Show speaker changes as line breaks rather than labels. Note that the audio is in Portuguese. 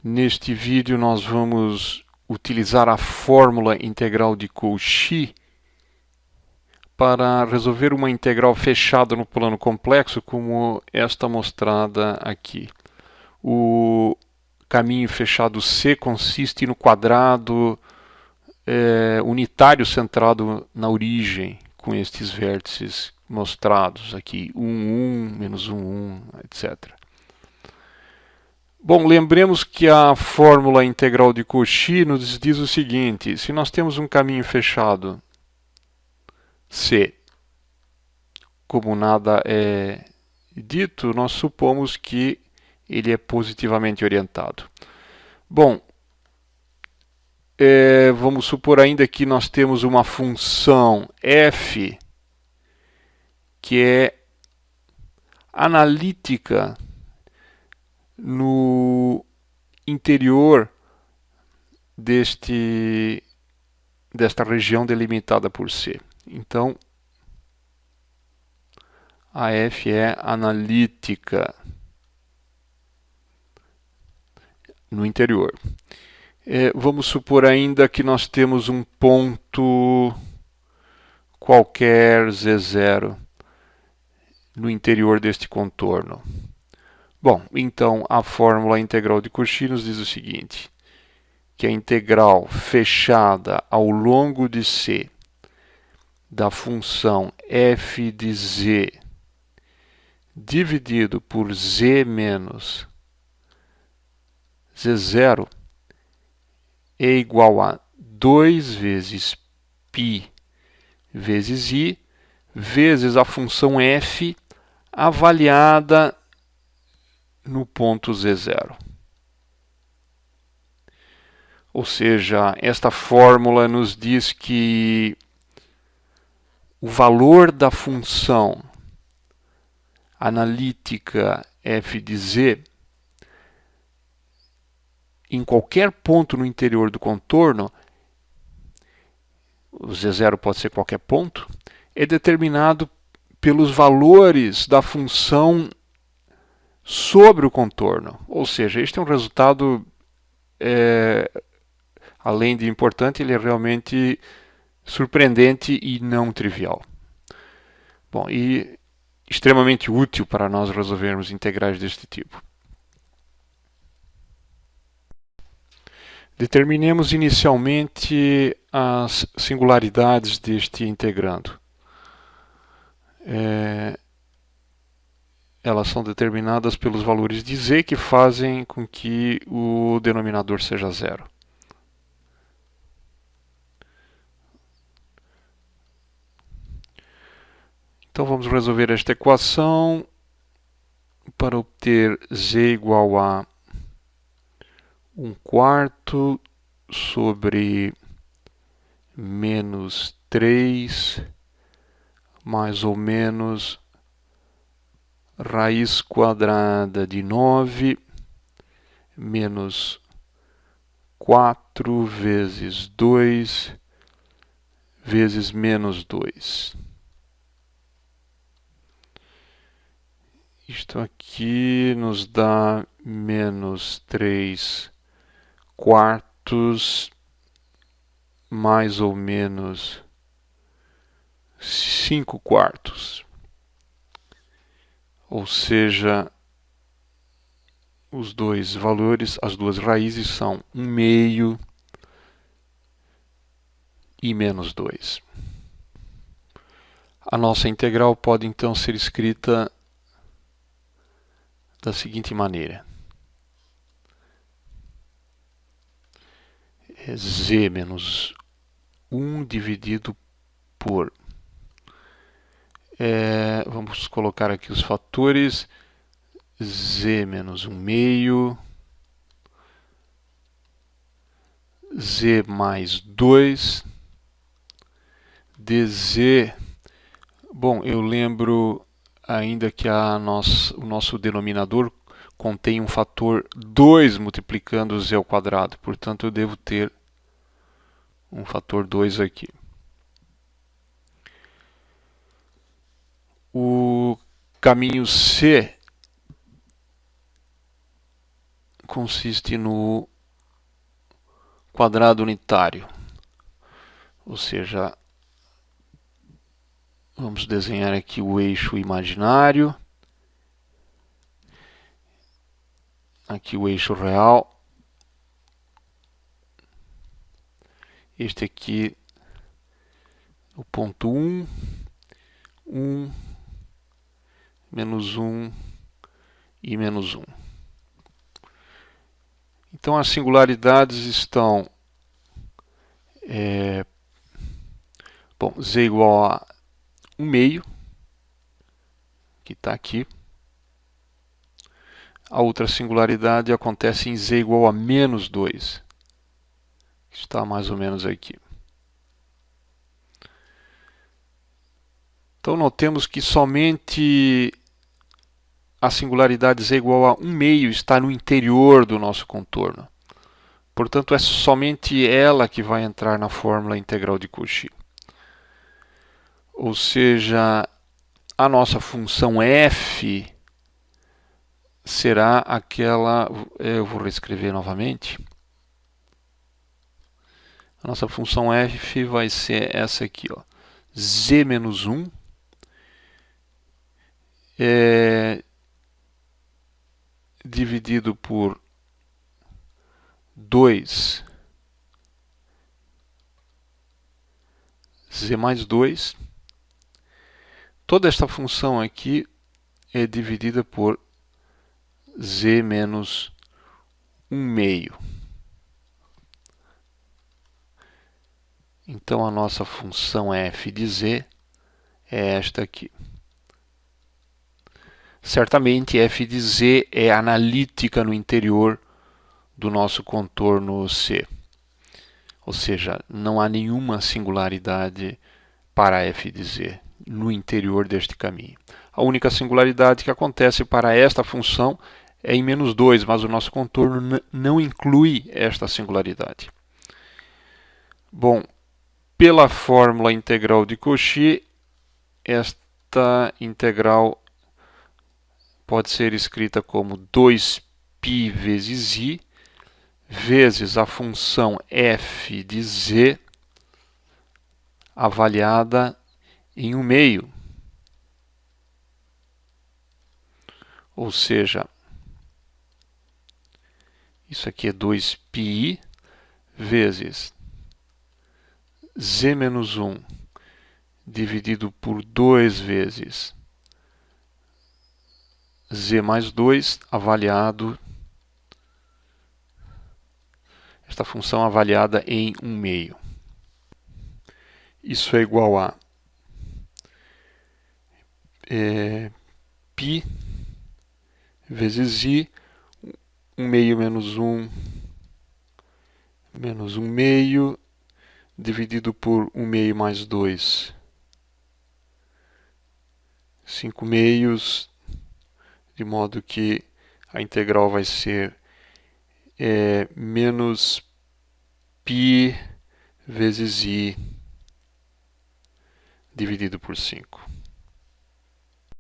Neste vídeo nós vamos utilizar a fórmula integral de Cauchy para resolver uma integral fechada no plano complexo, como esta mostrada aqui. O caminho fechado C consiste no quadrado unitário centrado na origem, com estes vértices mostrados aqui, 1, 1, menos 1, 1, etc. Bom, lembremos que a fórmula integral de Cauchy nos diz o seguinte: se nós temos um caminho fechado C, como nada é dito, nós supomos que ele é positivamente orientado. Bom, vamos supor ainda que nós temos uma função f que é analítica no interior desta região delimitada por C. Então, a f é analítica no interior. Vamos supor ainda que nós temos um ponto qualquer Z0 no interior deste contorno. Bom, então a fórmula integral de Cauchy nos diz o seguinte: que a integral fechada ao longo de C da função f de z dividido por z menos z0 é igual a 2 vezes π vezes i vezes a função f avaliada no ponto z0. Ou seja, esta fórmula nos diz que o valor da função analítica f de z em qualquer ponto no interior do contorno, o z0 pode ser qualquer ponto, é determinado pelos valores da função sobre o contorno. Ou seja, este é um resultado, além de importante, ele é realmente surpreendente e não trivial. Bom, e extremamente útil para nós resolvermos integrais deste tipo. Determinemos inicialmente as singularidades deste integrando. Elas são determinadas pelos valores de z que fazem com que o denominador seja zero. Então vamos resolver esta equação para obter z igual a 1/4 sobre menos 3 mais ou menos raiz quadrada de 9 menos 4 vezes 2 vezes menos 2. Isto aqui nos dá menos 3/4 mais ou menos 5/4. Ou seja, os dois valores, as duas raízes são 1/2 e menos 2. A nossa integral pode então ser escrita da seguinte maneira: z menos 1 dividido por... vamos colocar aqui os fatores: z menos 1/2, z mais 2, dz... Bom, eu lembro ainda que o nosso denominador contém um fator 2 multiplicando z ao quadrado. Portanto, eu devo ter um fator 2 aqui. O caminho C consiste no quadrado unitário, ou seja, vamos desenhar aqui o eixo imaginário, aqui o eixo real, este aqui o ponto 1, 1, menos 1 e menos 1. Então as singularidades estão z igual a 1 meio, que está aqui. A outra singularidade acontece em z igual a menos 2, que está mais ou menos aqui. Então notemos que somente a singularidade z igual a 1 meio está no interior do nosso contorno. Portanto, é somente ela que vai entrar na fórmula integral de Cauchy. Ou seja, a nossa função f será aquela... Eu vou reescrever novamente. A nossa função f vai ser essa aqui, ó, z menos 1 dividido por 2 z mais 2. Toda esta função aqui é dividida por z menos 1 meio. Então a nossa função f de z é esta aqui. Certamente f de z é analítica no interior do nosso contorno C. Ou seja, não há nenhuma singularidade para f de z no interior deste caminho. A única singularidade que acontece para esta função é em menos 2, mas o nosso contorno não inclui esta singularidade. Bom, pela fórmula integral de Cauchy, esta integral pode ser escrita como 2π vezes i vezes a função f de z avaliada em 1 meio. Ou seja, isso aqui é 2πi vezes z menos 1 dividido por 2 vezes z mais 2 avaliado, esta função avaliada em 1 meio. Isso é igual a π vezes i, 1 meio menos 1 menos 1 meio dividido por 1 meio mais 2, 5 meios, de modo que a integral vai ser menos π vezes i dividido por 5.